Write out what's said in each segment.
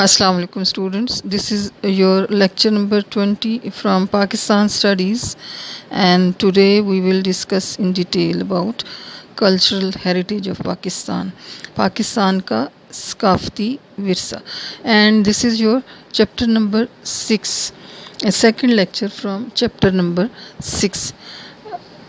Assalamu alaikum students. This is your lecture number 20 from Pakistan Studies, and today we will discuss in detail about cultural heritage of Pakistan ka Sakafti Virsa, and this is your chapter number 6, a second lecture from chapter number 6.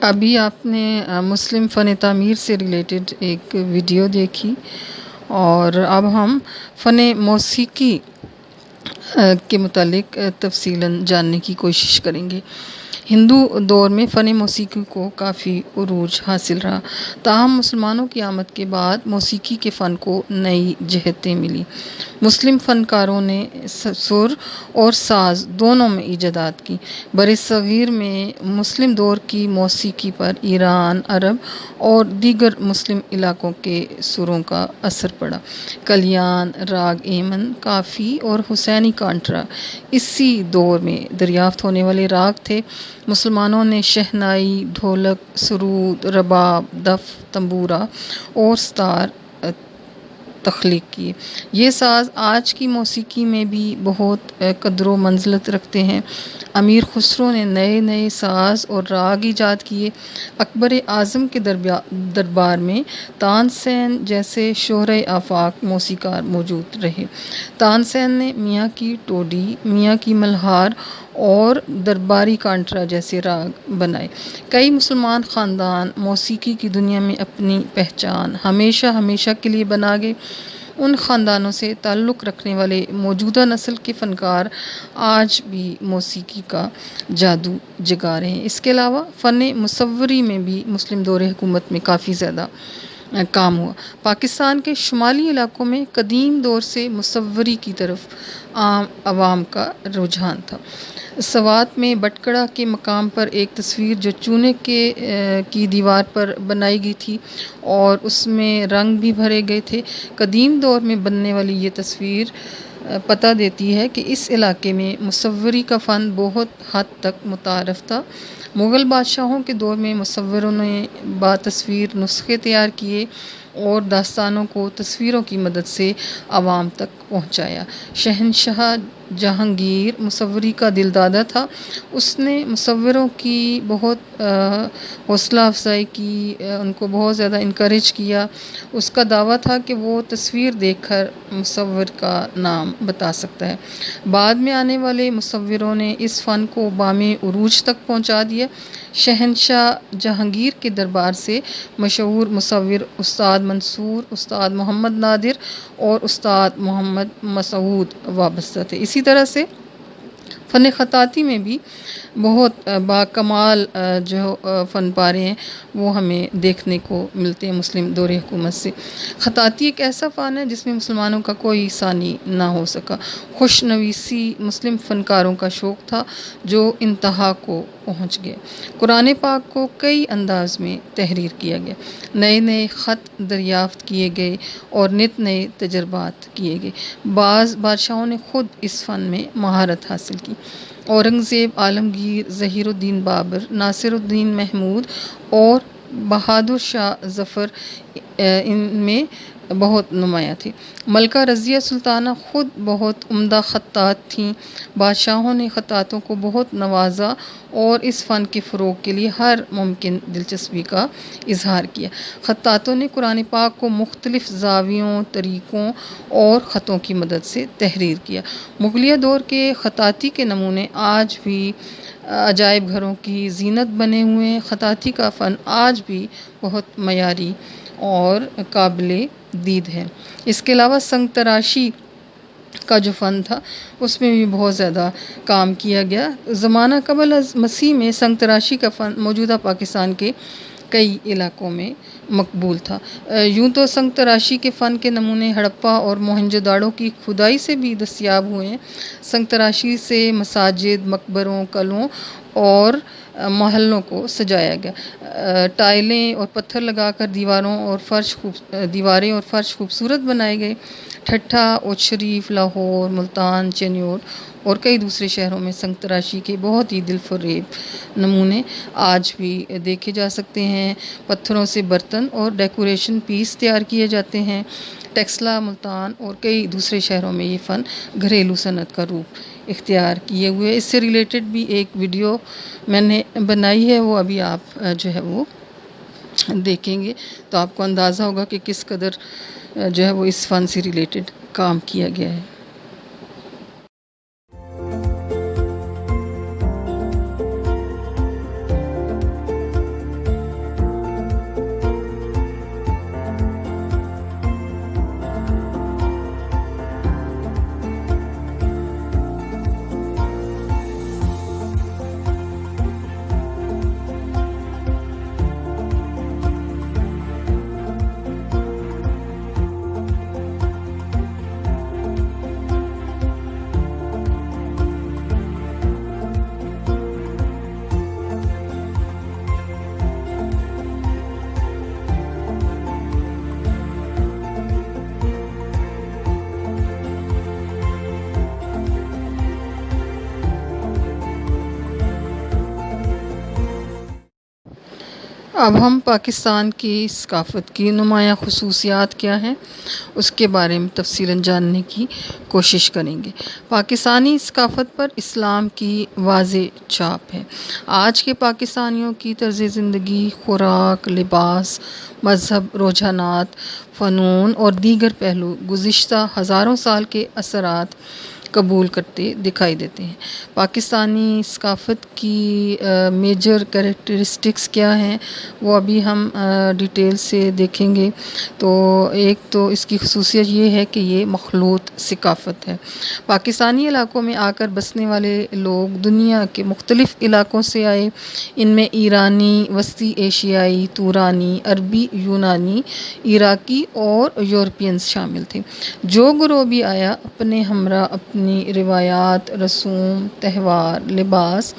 ابھی آپ نے مسلم فن تعمیر سے related ایک video دیکھی، اور اب ہم فن موسیقی کے متعلق تفصیلاً جاننے کی کوشش کریں گے۔ ہندو دور میں فن موسیقی کو کافی عروج حاصل رہا، تاہم مسلمانوں کی آمد کے بعد موسیقی کے فن کو نئی جہتیں ملی۔ مسلم فنکاروں نے سر اور ساز دونوں میں ایجادات کی۔ برصغیر میں مسلم دور کی موسیقی پر ایران، عرب اور دیگر مسلم علاقوں کے سروں کا اثر پڑا۔ کلیان، راگ ایمن، کافی اور حسینی کانٹرا اسی دور میں دریافت ہونے والے راگ تھے۔ مسلمانوں نے شہنائی، ڈھولک، سرود، رباب، دف، تنبورہ اور ستار تخلیق کیے۔ یہ ساز آج کی موسیقی میں بھی بہت قدر و منزلت رکھتے ہیں۔ امیر خسرو نے نئے نئے ساز اور راگ ایجاد کیے۔ اکبر اعظم کے دربار میں تان سین جیسے شہرۂ آفاق موسیقار موجود رہے۔ تان سین نے میاں کی ٹوڈی، میاں کی ملہار اور درباری کانٹرا جیسے راگ بنائے۔ کئی مسلمان خاندان موسیقی کی دنیا میں اپنی پہچان ہمیشہ کے لیے بنا گئے۔ ان خاندانوں سے تعلق رکھنے والے موجودہ نسل کے فنکار آج بھی موسیقی کا جادو جگا رہے ہیں۔ اس کے علاوہ فن مصوری میں بھی مسلم دور حکومت میں کافی زیادہ کام ہوا۔ پاکستان کے شمالی علاقوں میں قدیم دور سے مصوری کی طرف عام عوام کا رجحان تھا۔ سوات میں بٹکڑا کے مقام پر ایک تصویر جو چونے کی دیوار پر بنائی گئی تھی اور اس میں رنگ بھی بھرے گئے تھے۔ قدیم دور میں بننے والی یہ تصویر پتہ دیتی ہے کہ اس علاقے میں مصوری کا فن بہت حد تک متعارف تھا۔ مغل بادشاہوں کے دور میں مصوروں نے باتصویر نسخے تیار کیے اور داستانوں کو تصویروں کی مدد سے عوام تک پہنچایا۔ شہنشاہ جہانگیر مصوری کا دل دادا تھا۔ اس نے مصوروں کی بہت حوصلہ افزائی کی، ان کو بہت زیادہ انکریج کیا۔ اس کا دعویٰ تھا کہ وہ تصویر دیکھ کر مصور کا نام بتا سکتا ہے۔ بعد میں آنے والے مصوروں نے اس فن کو بام عروج تک پہنچا دیا۔ شہنشاہ جہانگیر کے دربار سے مشہور مصور استاد منصور، استاد محمد نادر اور استاد محمد مسعود وابستہ تھے۔ اسی طرح سے فن خطاطی میں بھی بہت باکمال جو فن پارے ہیں وہ ہمیں دیکھنے کو ملتے ہیں مسلم دور حکومت سے۔ خطاطی ایک ایسا فن ہے جس میں مسلمانوں کا کوئی ثانی نہ ہو سکا۔ خوش نویسی مسلم فنکاروں کا شوق تھا جو انتہا کو پہنچ گیا۔ قرآن پاک کو کئی انداز میں تحریر کیا گیا، نئے نئے خط دریافت کیے گئے اور نت نئے تجربات کیے گئے۔ بعض بادشاہوں نے خود اس فن میں مہارت حاصل کی۔ اورنگزیب، عالمگیر، ظہیر الدین بابر، ناصر الدین محمود اور بہادر شاہ ظفر ان میں بہت نمایاں تھے۔ ملکہ رضیہ سلطانہ خود بہت عمدہ خطاط تھیں۔ بادشاہوں نے خطاطوں کو بہت نوازا اور اس فن کے فروغ کے لیے ہر ممکن دلچسپی کا اظہار کیا۔ خطاطوں نے قرآن پاک کو مختلف زاویوں، طریقوں اور خطوں کی مدد سے تحریر کیا۔ مغلیہ دور کے خطاطی کے نمونے آج بھی عجائب گھروں کی زینت بنے ہوئے ہیں۔ خطاطی کا فن آج بھی بہت معیاری اور قابل دید ہے۔ اس کے علاوہ سنگ تراشی کا جو فن تھا اس میں بھی بہت زیادہ کام کیا گیا۔ زمانہ قبل از مسیح میں سنگ تراشی کا فن موجودہ پاکستان کے کئی علاقوں میں مقبول تھا۔ یوں تو سنگ تراشی کے فن کے نمونے ہڑپہ اور موہنجو داڑو کی کھدائی سے بھی دستیاب ہوئے ہیں۔ سنگ تراشی سے مساجد، مقبروں، قلعوں اور محلوں کو سجایا گیا۔ ٹائلیں اور پتھر لگا کر دیواریں اور فرش خوبصورت بنائے گئے۔ ٹھٹھہ، اوچھ شریف، لاہور، ملتان، چینیور اور کئی دوسرے شہروں میں سنگ تراشی کے بہت ہی دل فریب نمونے آج بھی دیکھے جا سکتے ہیں۔ پتھروں سے برتن اور ڈیکوریشن پیس تیار کیے جاتے ہیں۔ ٹیکسلا، ملتان اور کئی دوسرے شہروں میں یہ فن گھریلو صنعت کا روپ اختیار کیے ہوئے۔ اس سے ریلیٹڈ بھی ایک ویڈیو میں نے بنائی ہے، وہ ابھی آپ جو ہے وہ دیکھیں گے تو آپ کو اندازہ ہوگا کہ کس قدر جو ہے وہ اس فن سے ریلیٹڈ کام کیا گیا ہے۔ اب ہم پاکستان کی ثقافت کی نمایاں خصوصیات کیا ہیں اس کے بارے میں تفصیلاً جاننے کی کوشش کریں گے۔ پاکستانی ثقافت پر اسلام کی واضح چھاپ ہے۔ آج کے پاکستانیوں کی طرز زندگی، خوراک، لباس، مذہب، رجحانات، فنون اور دیگر پہلو گزشتہ ہزاروں سال کے اثرات قبول کرتے دکھائی دیتے ہیں۔ پاکستانی ثقافت کی میجر کریکٹرسٹکس کیا ہیں وہ ابھی ہم ڈیٹیل سے دیکھیں گے۔ تو ایک تو اس کی خصوصیت یہ ہے کہ یہ مخلوط ثقافت ہے۔ پاکستانی علاقوں میں آ کر بسنے والے لوگ دنیا کے مختلف علاقوں سے آئے۔ ان میں ایرانی، وسطی ایشیائی، تورانی، عربی، یونانی، عراقی اور یورپینز شامل تھے۔ جو گروہ بھی آیا اپنے ہمراہ اپنی روایات، رسوم، تہوار، لباس،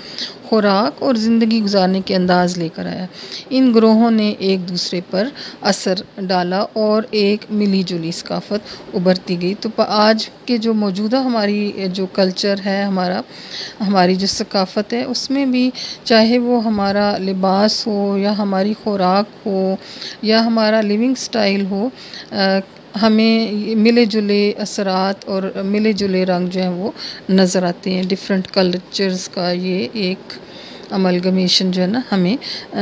خوراک اور زندگی گزارنے کے انداز لے کر آیا۔ ان گروہوں نے ایک دوسرے پر اثر ڈالا اور ایک ملی جلی ثقافت ابھرتی گئی۔ تو آج کے جو موجودہ ہماری جو کلچر ہے، ہماری جو ثقافت ہے، اس میں بھی چاہے وہ ہمارا لباس ہو یا ہماری خوراک ہو یا ہمارا لیونگ سٹائل ہو، ہمیں ملے جلے اثرات اور ملے جلے رنگ جو ہیں وہ نظر آتے ہیں۔ ڈفرینٹ کلچرز کا یہ ایک املگمیشن جو ہے نا ہمیں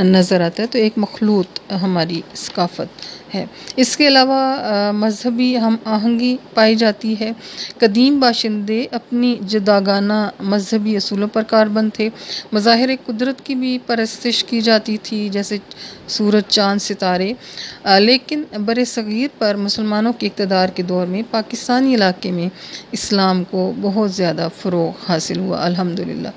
نظر آتا ہے۔ تو ایک مخلوط ہماری ثقافت ہے۔ اس کے علاوہ مذہبی ہم آہنگی پائی جاتی ہے۔ قدیم باشندے اپنی جداگانہ مذہبی اصولوں پر کاربند تھے۔ مظاہر قدرت کی بھی پرستش کی جاتی تھی، جیسے سورج، چاند، ستارے۔ لیکن بر صغیر پر مسلمانوں کے اقتدار کے دور میں پاکستانی علاقے میں اسلام کو بہت زیادہ فروغ حاصل ہوا، الحمدللہ۔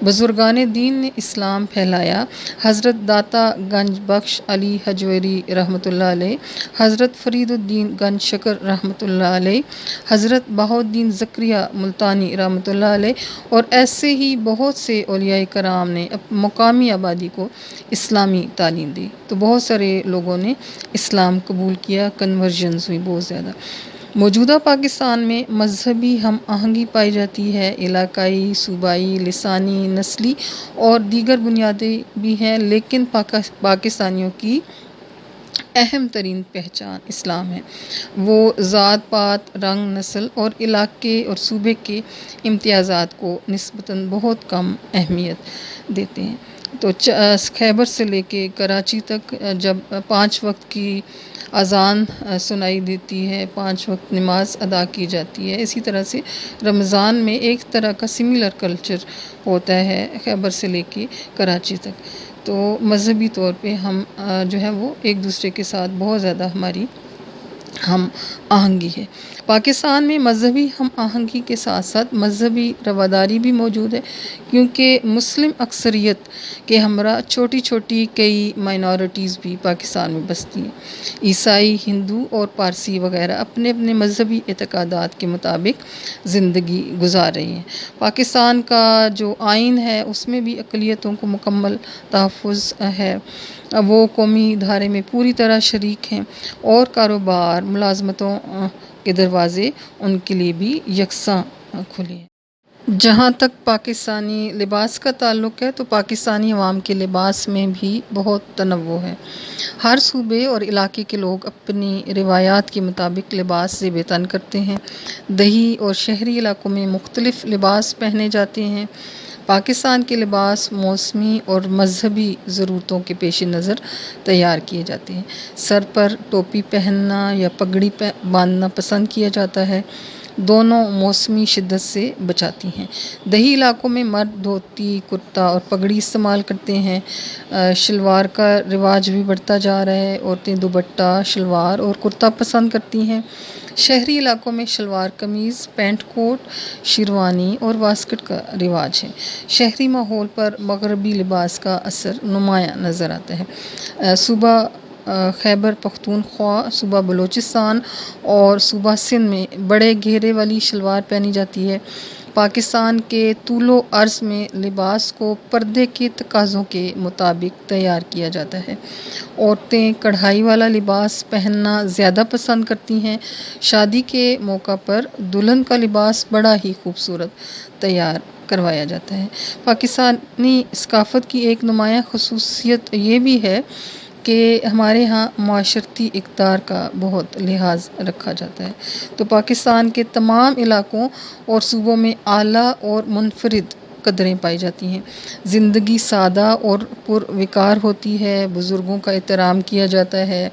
بزرگان دین نے اسلام پھیلایا۔ حضرت داتا گنج بخش علی حجویری رحمۃ اللہ علیہ، حضرت فرید الدین گنج شکر رحمۃ اللہ علیہ، حضرت بہاؤالدین زکریا ملتانی رحمۃ اللہ علیہ اور ایسے ہی بہت سے اولیاء کرام نے مقامی آبادی کو اسلامی تعلیم دی۔ تو بہت سارے لوگوں نے اسلام قبول کیا، کنورژنز ہوئی بہت زیادہ۔ موجودہ پاکستان میں مذہبی ہم آہنگی پائی جاتی ہے۔ علاقائی، صوبائی، لسانی، نسلی اور دیگر بنیادیں بھی ہیں، لیکن پاکستانیوں کی اہم ترین پہچان اسلام ہے۔ وہ ذات پات، رنگ، نسل اور علاقے اور صوبے کے امتیازات کو نسبتاً بہت کم اہمیت دیتے ہیں۔ تو خیبر سے لے کے کراچی تک جب 5 وقت کی اذان سنائی دیتی ہے، 5 وقت نماز ادا کی جاتی ہے، اسی طرح سے رمضان میں ایک طرح کا سملر کلچر ہوتا ہے خیبر سے لے کے کراچی تک۔ تو مذہبی طور پہ ہم جو ہے وہ ایک دوسرے کے ساتھ بہت زیادہ ہماری ہم آہنگی ہے۔ پاکستان میں مذہبی ہم آہنگی کے ساتھ ساتھ مذہبی رواداری بھی موجود ہے، کیونکہ مسلم اکثریت کے ہمراہ چھوٹی چھوٹی کئی مائنورٹیز بھی پاکستان میں بستی ہیں۔ عیسائی، ہندو اور پارسی وغیرہ اپنے اپنے مذہبی اعتقادات کے مطابق زندگی گزار رہی ہیں۔ پاکستان کا جو آئین ہے اس میں بھی اقلیتوں کو مکمل تحفظ ہے۔ وہ قومی دھارے میں پوری طرح شریک ہیں اور کاروبار، ملازمتوں کے دروازے ان کے لیے بھی یکساں کھلے ہیں۔ جہاں تک پاکستانی لباس کا تعلق ہے تو پاکستانی عوام کے لباس میں بھی بہت تنوع ہے۔ ہر صوبے اور علاقے کے لوگ اپنی روایات کے مطابق لباس زیب تن کرتے ہیں۔ دیہی اور شہری علاقوں میں مختلف لباس پہنے جاتے ہیں۔ پاکستان کے لباس موسمی اور مذہبی ضرورتوں کے پیش نظر تیار کیے جاتے ہیں۔ سر پر ٹوپی پہننا یا پگڑی باندھنا پسند کیا جاتا ہے۔ دونوں موسمی شدت سے بچاتی ہیں۔ دیہی علاقوں میں مرد دھوتی، کرتا اور پگڑی استعمال کرتے ہیں۔ شلوار کا رواج بھی بڑھتا جا رہا ہے۔ عورتیں دوپٹہ، شلوار اور کرتا پسند کرتی ہیں۔ شہری علاقوں میں شلوار قمیض، پینٹ کوٹ، شیروانی اور واسکٹ کا رواج ہے۔ شہری ماحول پر مغربی لباس کا اثر نمایاں نظر آتا ہے۔ صوبہ خیبر پختونخوا، صوبہ بلوچستان اور صوبہ سندھ میں بڑے گھیرے والی شلوار پہنی جاتی ہے۔ پاکستان کے طول و عرض میں لباس کو پردے کے تقاضوں کے مطابق تیار کیا جاتا ہے۔ عورتیں کڑھائی والا لباس پہننا زیادہ پسند کرتی ہیں۔ شادی کے موقع پر دلہن کا لباس بڑا ہی خوبصورت تیار کروایا جاتا ہے۔ پاکستانی ثقافت کی ایک نمایاں خصوصیت یہ بھی ہے کہ ہمارے ہاں معاشرتی اقدار کا بہت لحاظ رکھا جاتا ہے، تو پاکستان کے تمام علاقوں اور صوبوں میں اعلیٰ اور منفرد قدریں پائی جاتی ہیں۔ زندگی سادہ اور پروقار ہوتی ہے، بزرگوں کا احترام کیا جاتا ہے،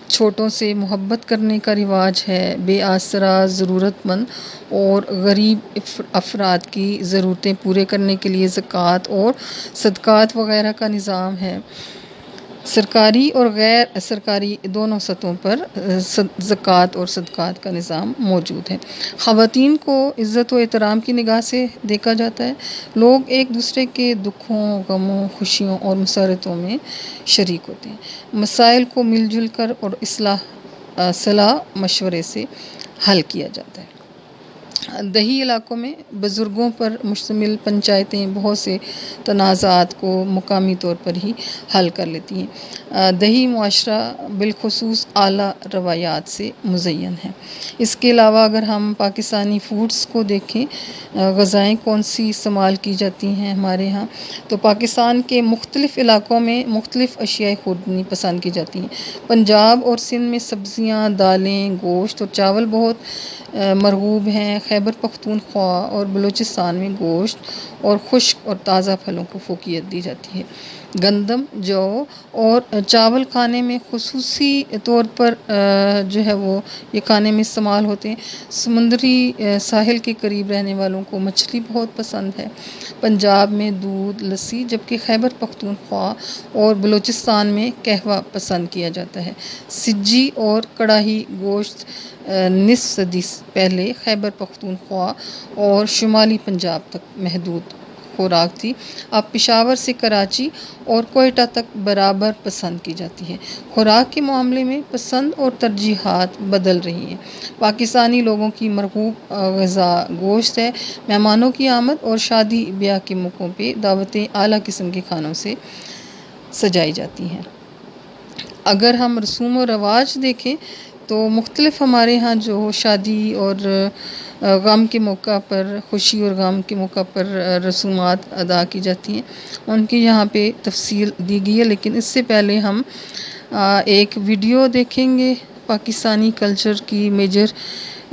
چھوٹوں سے محبت کرنے کا رواج ہے، بے آسرا، ضرورت مند اور غریب افراد کی ضرورتیں پورے کرنے کے لیے زکوٰۃ اور صدقات وغیرہ کا نظام ہے۔ سرکاری اور غیر سرکاری دونوں سطحوں پر زکوٰۃ اور صدقات کا نظام موجود ہے۔ خواتین کو عزت و احترام کی نگاہ سے دیکھا جاتا ہے۔ لوگ ایک دوسرے کے دکھوں، غموں، خوشیوں اور مسرتوں میں شریک ہوتے ہیں۔ مسائل کو مل جل کر اور صلاح مشورے سے حل کیا جاتا ہے۔ دیہی علاقوں میں بزرگوں پر مشتمل پنچایتیں بہت سے تنازعات کو مقامی طور پر ہی حل کر لیتی ہیں۔ دیہی معاشرہ بالخصوص اعلیٰ روایات سے مزین ہے۔ اس کے علاوہ اگر ہم پاکستانی فوڈز کو دیکھیں، غذائیں کون سی استعمال کی جاتی ہیں ہمارے ہاں، تو پاکستان کے مختلف علاقوں میں مختلف اشیاء خوردنی پسند کی جاتی ہیں۔ پنجاب اور سندھ میں سبزیاں، دالیں، گوشت اور چاول بہت مرغوب ہیں۔ خیبر پختونخوا اور بلوچستان میں گوشت اور خشک اور تازہ پھلوں کو فوقیت دی جاتی ہے۔ گندم، جو اور چاول کھانے میں خصوصی طور پر جو ہے وہ یہ کھانے میں استعمال ہوتے ہیں۔ سمندری ساحل کے قریب رہنے والوں کو مچھلی بہت پسند ہے۔ پنجاب میں دودھ، لسی، جبکہ خیبر پختونخوا اور بلوچستان میں قہوہ پسند کیا جاتا ہے۔ سجی اور کڑاہی گوشت نصف صدی پہلے خیبر پختونخوا اور شمالی پنجاب تک محدود خوراک تھی، اب پشاور سے کراچی اور کوئٹہ تک برابر پسند کی جاتی ہے۔ خوراک کے معاملے میں پسند اور ترجیحات بدل رہی ہیں۔ پاکستانی لوگوں کی مرغوب غذا گوشت ہے۔ مہمانوں کی آمد اور شادی بیاہ کے موقعوں پہ دعوتیں اعلیٰ قسم کے کھانوں سے سجائی جاتی ہیں۔ اگر ہم رسوم و رواج دیکھیں تو مختلف ہمارے ہاں جو شادی اور غم کے موقع پر، خوشی اور غم کے موقع پر رسومات ادا کی جاتی ہیں، ان کی یہاں پہ تفصیل دی گئی ہے، لیکن اس سے پہلے ہم ایک ویڈیو دیکھیں گے پاکستانی کلچر کی میجر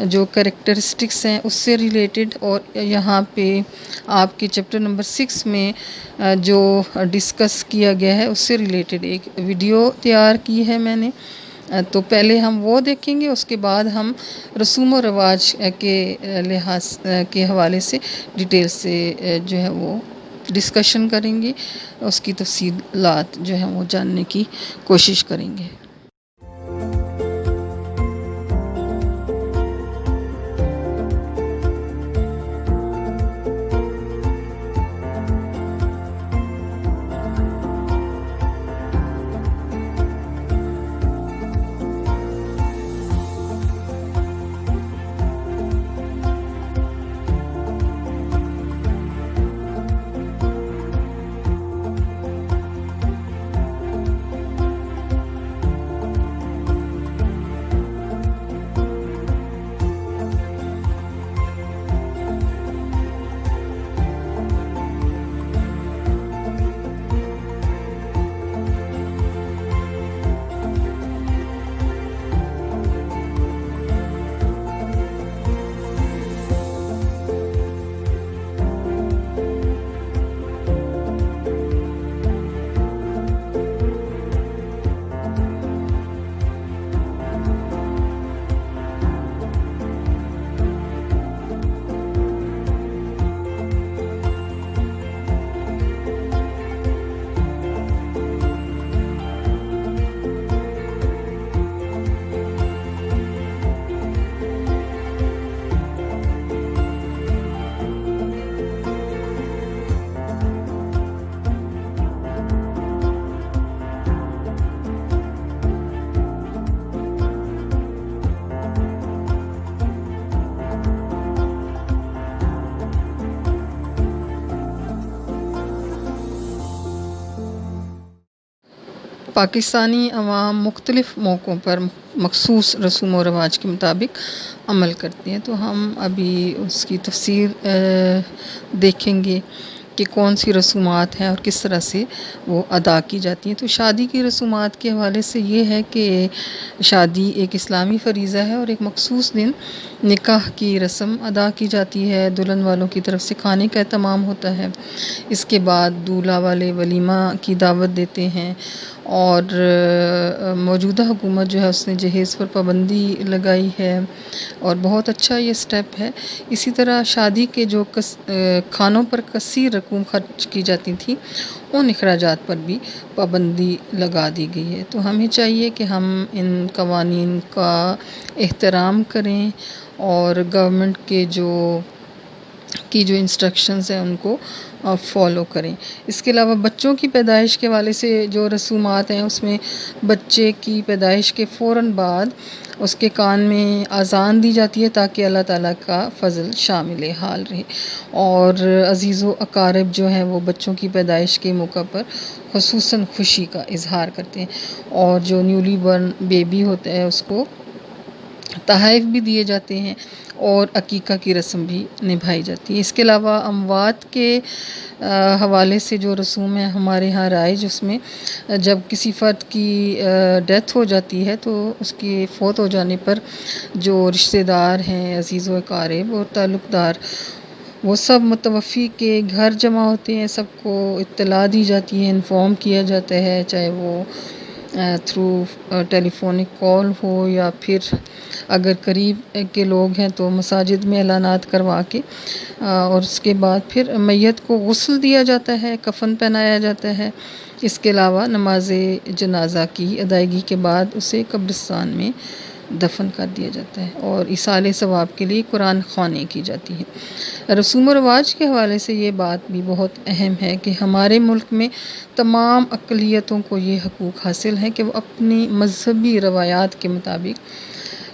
جو کریکٹرسٹکس ہیں اس سے ریلیٹڈ، اور یہاں پہ آپ کے چیپٹر نمبر 6 میں جو ڈسکس کیا گیا ہے اس سے ریلیٹڈ ایک ویڈیو تیار کی ہے میں نے، تو پہلے ہم وہ دیکھیں گے، اس کے بعد ہم رسوم و رواج کے لحاظ کے حوالے سے ڈیٹیل سے جو ہے وہ ڈسکشن کریں گے، اس کی تفصیلات جو ہیں وہ جاننے کی کوشش کریں گے۔ پاکستانی عوام مختلف موقعوں پر مخصوص رسوم و رواج کے مطابق عمل کرتے ہیں، تو ہم ابھی اس کی تفصیل دیکھیں گے کہ کون سی رسومات ہیں اور کس طرح سے وہ ادا کی جاتی ہیں۔ تو شادی کی رسومات کے حوالے سے یہ ہے کہ شادی ایک اسلامی فریضہ ہے اور ایک مخصوص دن نکاح کی رسم ادا کی جاتی ہے، دلہن والوں کی طرف سے کھانے کا اہتمام ہوتا ہے، اس کے بعد دولہا والے ولیمہ کی دعوت دیتے ہیں، اور موجودہ حکومت جو ہے اس نے جہیز پر پابندی لگائی ہے اور بہت اچھا یہ سٹیپ ہے۔ اسی طرح شادی کے جو کھانوں پر کثیر رقوم خرچ کی جاتی تھی، ان اخراجات پر بھی پابندی لگا دی گئی ہے۔ تو ہمیں چاہیے کہ ہم ان قوانین کا احترام کریں اور گورنمنٹ کے جو انسٹرکشنز ہیں ان کو فالو کریں۔ اس کے علاوہ بچوں کی پیدائش کے حوالے سے جو رسومات ہیں، اس میں بچے کی پیدائش کے فوراً بعد اس کے کان میں اذان دی جاتی ہے تاکہ اللہ تعالیٰ کا فضل شامل حال رہے، اور عزیز و اقارب جو ہیں وہ بچوں کی پیدائش کے موقع پر خصوصاً خوشی کا اظہار کرتے ہیں، اور جو نیولی برن بیبی ہوتا ہے اس کو تحائف بھی دیے جاتے ہیں اور عقیقہ کی رسم بھی نبھائی جاتی ہے۔ اس کے علاوہ اموات کے حوالے سے جو رسوم ہے ہمارے ہاں رائج، اس میں جب کسی فرد کی ڈیتھ ہو جاتی ہے تو اس کے فوت ہو جانے پر جو رشتہ دار ہیں، عزیز و اقارب اور تعلق دار، وہ سب متوفی کے گھر جمع ہوتے ہیں، سب کو اطلاع دی جاتی ہے، انفارم کیا جاتا ہے، چاہے وہ تھرو ٹیلی فونک کال ہو یا پھر اگر قریب کے لوگ ہیں تو مساجد میں اعلانات کروا کے، اور اس کے بعد پھر میت کو غسل دیا جاتا ہے، کفن پہنایا جاتا ہے۔ اس کے علاوہ نماز جنازہ کی ادائیگی کے بعد اسے قبرستان میں دفن کر دیا جاتا ہے اور ایصال ثواب کے لیے قرآن خوانی کی جاتی ہے۔ رسوم و رواج کے حوالے سے یہ بات بھی بہت اہم ہے کہ ہمارے ملک میں تمام اقلیتوں کو یہ حقوق حاصل ہیں کہ وہ اپنی مذہبی روایات کے مطابق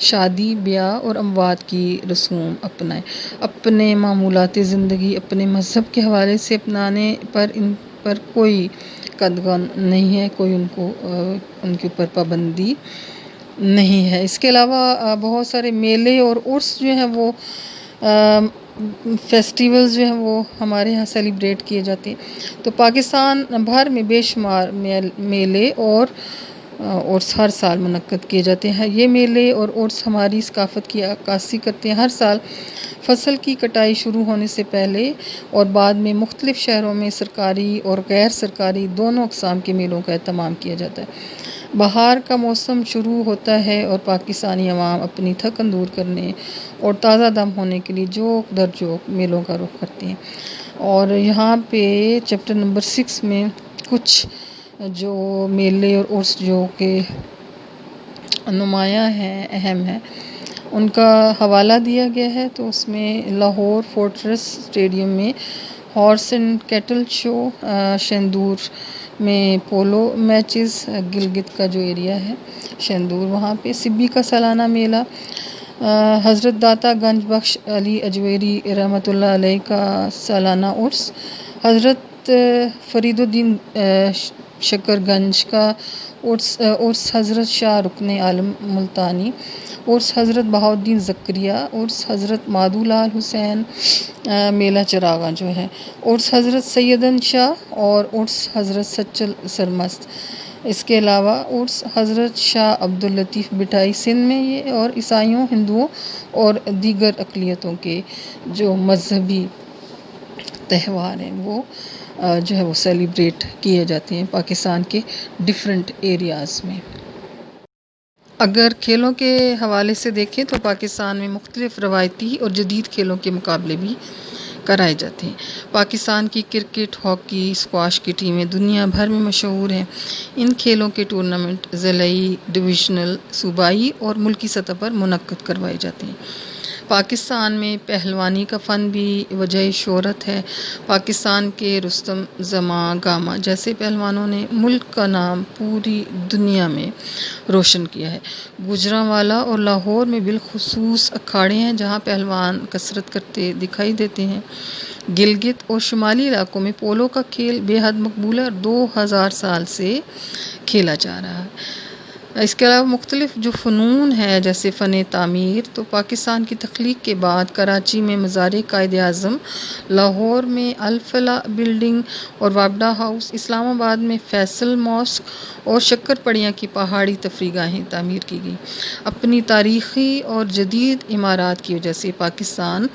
شادی، بیاہ اور اموات کی رسوم اپنائیں، اپنے معمولات زندگی اپنے مذہب کے حوالے سے اپنانے پر ان پر کوئی قدغن نہیں ہے، کوئی ان کے اوپر پابندی نہیں ہے۔ اس کے علاوہ بہت سارے میلے اور عرس جو ہیں وہ فیسٹیولز جو ہیں وہ ہمارے یہاں سیلیبریٹ کیے جاتے ہیں۔ تو پاکستان بھر میں بے شمار میلے اور عرس ہر سال منعقد کیے جاتے ہیں۔ یہ میلے اور عرس ہماری ثقافت کی عکاسی کرتے ہیں۔ ہر سال فصل کی کٹائی شروع ہونے سے پہلے اور بعد میں مختلف شہروں میں سرکاری اور غیر سرکاری دونوں اقسام کے میلوں کا اہتمام کیا جاتا ہے۔ بہار کا موسم شروع ہوتا ہے اور پاکستانی عوام اپنی تھکن دور کرنے اور تازہ دم ہونے کے لیے جوک در جوک میلوں کا رخ کرتے ہیں۔ اور یہاں پہ چیپٹر نمبر 6 میں کچھ جو میلے اور عرس جو کہ نمایاں ہیں، اہم ہیں، ان کا حوالہ دیا گیا ہے۔ تو اس میں لاہور فورٹریس اسٹیڈیم میں ہارس اینڈ کیٹل شو، شندور میں پولو میچز، گلگت کا جو ایریا ہے شندور، وہاں پہ سبی کا سالانہ میلہ، حضرت داتا گنج بخش علی اجویری رحمۃ اللہ علیہ کا سالانہ عرس، حضرت فرید الدین شکر گنج کا عرس، حضرت شاہ رکن عالم ملتانی عرس، حضرت بہاؤالدین زکریہ عرس، حضرت مادو لال حسین میلہ چراغاں جو ہے عرس، حضرت سیدن شاہ اور عرس حضرت سچل سرمست۔ اس کے علاوہ عرس حضرت شاہ عبداللطیف بٹائی سندھ میں، یہ اور عیسائیوں، ہندوؤں اور دیگر اقلیتوں کے جو مذہبی تہوار ہیں وہ جو ہے وہ سیلیبریٹ کیے جاتے ہیں پاکستان کے ڈیفرنٹ ایریاز میں۔ اگر کھیلوں کے حوالے سے دیکھیں تو پاکستان میں مختلف روایتی اور جدید کھیلوں کے مقابلے بھی کرائے جاتے ہیں۔ پاکستان کی کرکٹ، ہاکی، اسکواش کی ٹیمیں دنیا بھر میں مشہور ہیں۔ ان کھیلوں کے ٹورنامنٹ ضلعی، ڈویژنل، صوبائی اور ملکی سطح پر منعقد کروائے جاتے ہیں۔ پاکستان میں پہلوانی کا فن بھی وجہ شہرت ہے۔ پاکستان کے رستم، زماں، گاما جیسے پہلوانوں نے ملک کا نام پوری دنیا میں روشن کیا ہے۔ گوجرانوالا اور لاہور میں بالخصوص اکھاڑے ہیں جہاں پہلوان کسرت کرتے دکھائی دیتے ہیں۔ گلگت اور شمالی علاقوں میں پولو کا کھیل بے حد مقبول ہے اور 2000 سال سے کھیلا جا رہا ہے۔ اس کے علاوہ مختلف جو فنون ہے جیسے فن تعمیر، تو پاکستان کی تخلیق کے بعد کراچی میں مزار قائد اعظم، لاہور میں الفلاح بلڈنگ اور وابڈا ہاؤس، اسلام آباد میں فیصل ماسک اور شکر پڑیاں کی پہاڑی تفریح گاہیں تعمیر کی گئیں۔ اپنی تاریخی اور جدید عمارات کی وجہ سے پاکستان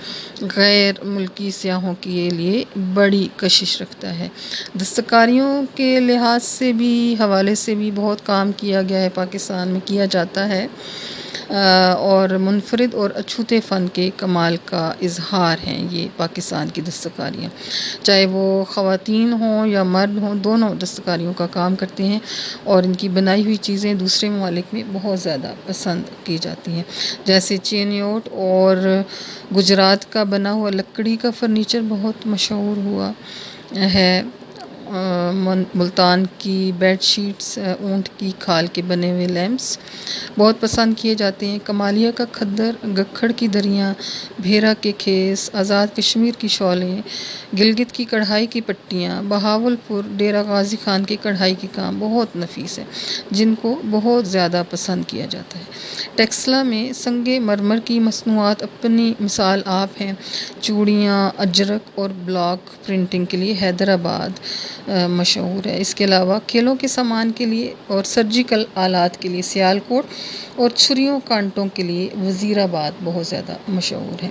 غیر ملکی سیاحوں کے لیے بڑی کشش رکھتا ہے۔ دستکاریوں کے لحاظ سے بھی حوالے سے بھی بہت کام کیا گیا ہے، پاکستان میں کیا جاتا ہے، اور منفرد اور اچھوتے فن کے کمال کا اظہار ہیں یہ پاکستان کی دستکاریاں، چاہے وہ خواتین ہوں یا مرد ہوں، دونوں دستکاریوں کا کام کرتے ہیں، اور ان کی بنائی ہوئی چیزیں دوسرے ممالک میں بہت زیادہ پسند کی جاتی ہیں، جیسے چینیوٹ اور گجرات کا بنا ہوا لکڑی کا فرنیچر بہت مشہور ہوا ہے، ملتان کی بیڈ شیٹس، اونٹ کی کھال کے بنے ہوئے لیمپس بہت پسند کیے جاتے ہیں، کمالیہ کا کھدر، گکھڑ کی دریاں، بھیرا کے کھیس، آزاد کشمیر کی شالیں، گلگت کی کڑھائی کی پٹیاں، بہاول پور ڈیرہ غازی خان کے کڑھائی کے کام بہت نفیس ہے جن کو بہت زیادہ پسند کیا جاتا ہے۔ ٹیکسلا میں سنگ مرمر کی مصنوعات اپنی مثال آپ ہیں، چوڑیاں، اجرک اور بلاک پرنٹنگ کے لیے حیدرآباد مشہور ہے۔ اس کے علاوہ کھیلوں کے سامان کے لیے اور سرجیکل آلات کے لیے سیالکوٹ اور چھریوں کانٹوں کے لیے وزیر آباد بہت زیادہ مشہور ہے۔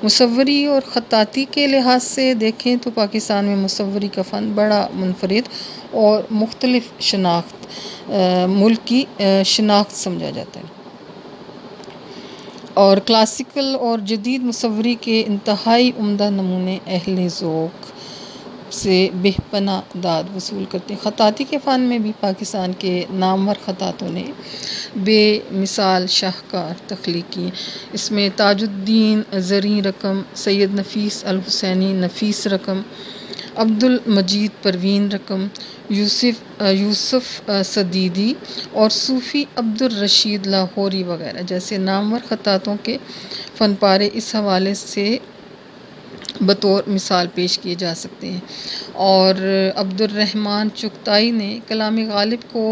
مصوری اور خطاطی کے لحاظ سے دیکھیں تو پاکستان میں مصوری کا فن بڑا منفرد اور مختلف ملک کی شناخت سمجھا جاتا ہے، اور کلاسیکل اور جدید مصوری کے انتہائی عمدہ نمونے اہل ذوق سے بے پناہ داد وصول کرتے ہیں۔ خطاطی کے فن میں بھی پاکستان کے نامور خطاطوں نے بے مثال شاہکار تخلیق کی، اس میں تاج الدین زریں رقم، سید نفیس الحسینی نفیس رقم، عبد المجید پروین رقم، یوسف صدیدی اور صوفی عبد الرشید لاہوری وغیرہ جیسے نامور خطاطوں کے فن پارے اس حوالے سے بطور مثال پیش کیے جا سکتے ہیں، اور عبد الرحمن چغتائی نے کلام غالب کو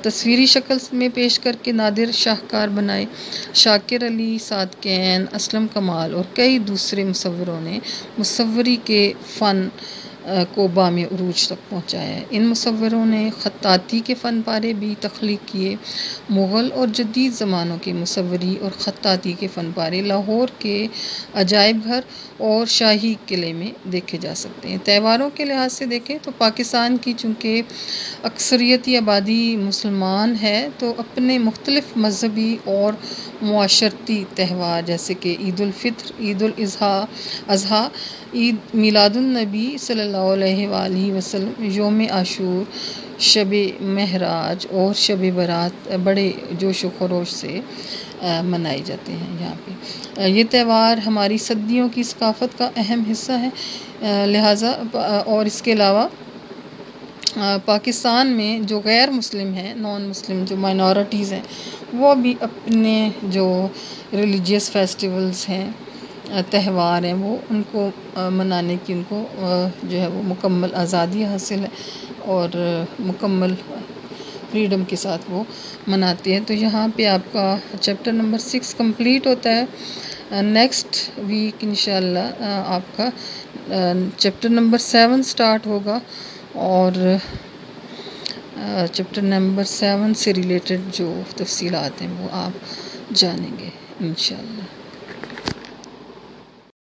تصویری شکل میں پیش کر کے نادر شاہکار بنائے، شاکر علی صادقین، اسلم کمال اور کئی دوسرے مصوروں نے مصوری کے فن کو بام عروج تک پہنچایا ہے۔ ان مصوروں نے خطاطی کے فن پارے بھی تخلیق کیے۔ مغل اور جدید زمانوں کے مصوری اور خطاطی کے فن پارے لاہور کے عجائب گھر اور شاہی قلعے میں دیکھے جا سکتے ہیں۔ تہواروں کے لحاظ سے دیکھیں تو پاکستان کی چونکہ اکثریتی آبادی مسلمان ہے، تو اپنے مختلف مذہبی اور معاشرتی تہوار جیسے کہ عید الفطر، عید الاضحیٰ، عید میلاد النبی صلی اللہ علیہ وآلہ وسلم، یوم عاشور، شب معراج اور شب برات بڑے جوش و خروش سے منائے جاتے ہیں یہاں پہ۔ یہ تہوار ہماری صدیوں کی ثقافت کا اہم حصہ ہے، لہٰذا اور اس کے علاوہ پاکستان میں جو غیر مسلم ہیں، نان مسلم جو مائنورٹیز ہیں، وہ بھی اپنے جو ریلیجیس فیسٹیولز ہیں، تہوار ہیں، وہ ان کو منانے کی ان کو جو ہے وہ مکمل آزادی حاصل ہے اور مکمل فریڈم کے ساتھ وہ مناتے ہیں۔ تو یہاں پہ آپ کا چیپٹر نمبر 6 کمپلیٹ ہوتا ہے۔ نیکسٹ ویک انشاءاللہ آپ کا چیپٹر نمبر 7 سٹارٹ ہوگا، اور چیپٹر نمبر 7 سے ریلیٹڈ جو تفصیلات ہیں وہ آپ جانیں گے انشاءاللہ۔